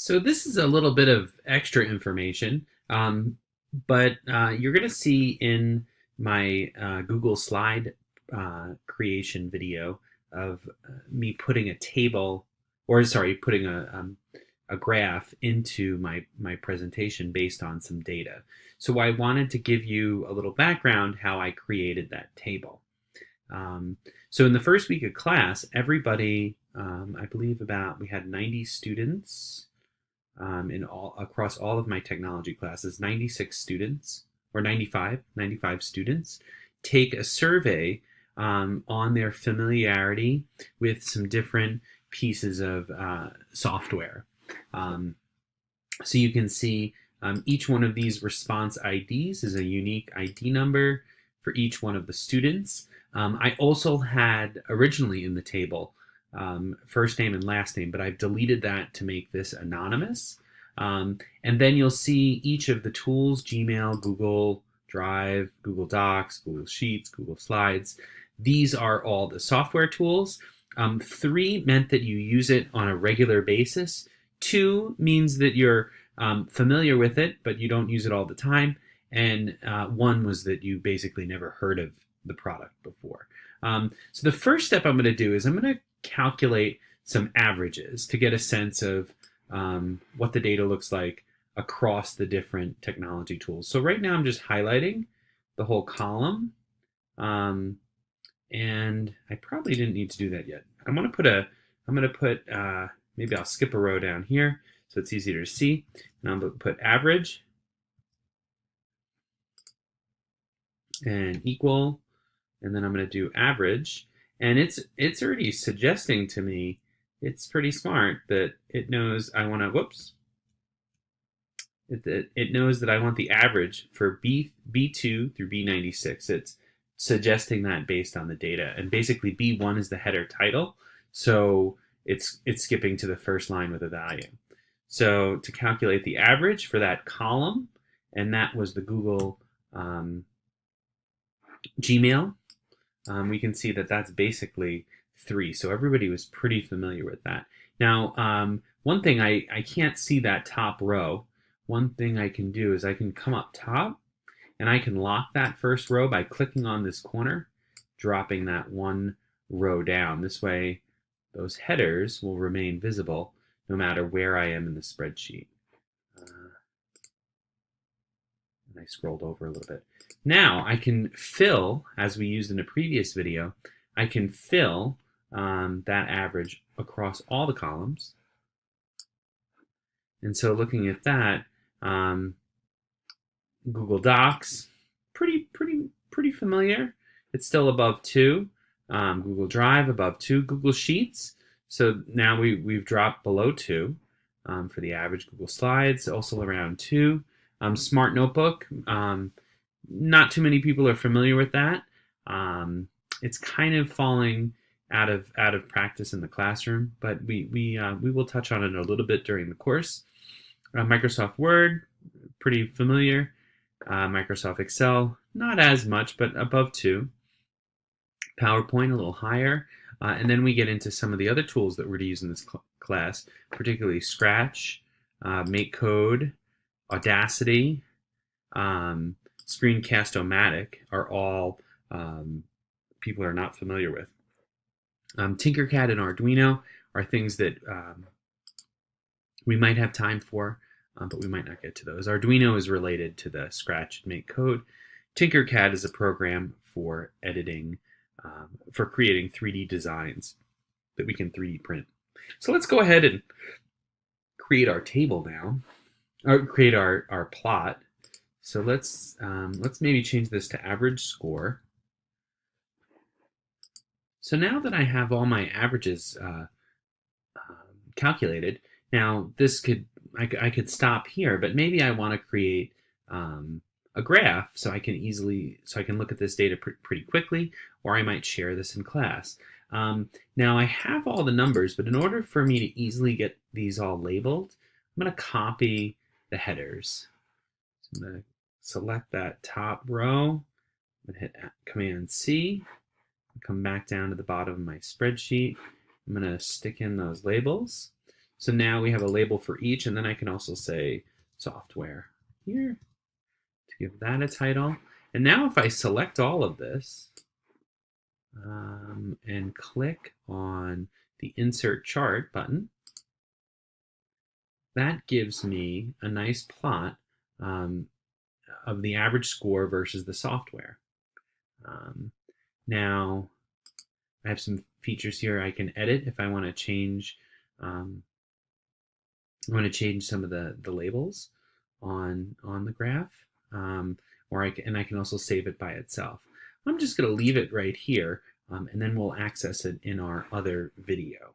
So this is a little bit of extra information, but you're going to see in my Google slide creation video of me putting a table, or sorry, putting a graph into my presentation based on some data. So I wanted to give you a little background how I created that table. Um, so in the first week of class, everybody, I believe we had 90 students in all across all of my technology classes. 96 students or 95 students take a survey on their familiarity with some different pieces of software. Um, so you can see each one of these response IDs is a unique ID number for each one of the students. I also had originally in the table first name and last name, but I've deleted that to make this anonymous. And then you'll see each of the tools: Gmail, Google Drive, Google Docs, Google Sheets, Google Slides. These are all the software tools. Three meant that you use it on a regular basis. Two means that you're familiar with it, but you don't use it all the time. And one was that you basically never heard of the product before. So the first step I'm going to do is I'm going to calculate some averages to get a sense of what the data looks like across the different technology tools. So right now I'm just highlighting the whole column, and I probably didn't need to do that yet. I'm going to put maybe I'll skip a row down here so it's easier to see, and I'm going to put average and equal, and then I'm going to do average, and it's already suggesting to me, it's pretty smart that it knows I want to, whoops, it knows that I want the average for B2 through B96. It's suggesting that based on the data, and basically B1 is the header title, so it's skipping to the first line with a value. So to calculate the average for that column, and that was the Google Gmail, we can see that that's basically 3. So everybody was pretty familiar with that. Now, one thing, I can't see that top row. One thing I can do is I can come up top and I can lock that first row by clicking on this corner, dropping that one row down. This way, those headers will remain visible no matter where I am in the spreadsheet. And I scrolled over a little bit. Now I can fill, as we used in a previous video, I can fill that average across all the columns. And so looking at that, Google Docs, pretty familiar. It's still above 2. Google Drive above 2. Google Sheets, so now we've dropped below 2 for the average. Google Slides also around 2. Smart Notebook, not too many people are familiar with that. It's kind of falling out of practice in the classroom, but we will touch on it a little bit during the course. Microsoft Word, pretty familiar. Microsoft Excel, not as much, but above 2. PowerPoint, a little higher. And then we get into some of the other tools that we're to use in this class, particularly Scratch, MakeCode, Audacity, Screencast-O-Matic are all people are not familiar with. Tinkercad and Arduino are things that we might have time for, but we might not get to those. Arduino is related to the Scratch and MakeCode. Tinkercad is a program for editing, for creating 3D designs that we can 3D print. So let's go ahead and create our table now, or create our plot. So let's maybe change this to average score. So now that I have all my averages calculated, now I could stop here, but maybe I want to create a graph so I can look at this data pretty quickly, or I might share this in class. Now I have all the numbers, but in order for me to easily get these all labeled, I'm going to copy the headers. So I'm going to select that top row. I'm going to hit Command C. Come back down to the bottom of my spreadsheet. I'm going to stick in those labels. So now we have a label for each, and then I can also say software here to give that a title. And now if I select all of this and click on the Insert Chart button, that gives me a nice plot um, of the average score versus the software. Now, I have some features here I can edit if I want to change. I want to change some of the labels on the graph, or I can also save it by itself. I'm just going to leave it right here, and then we'll access it in our other video.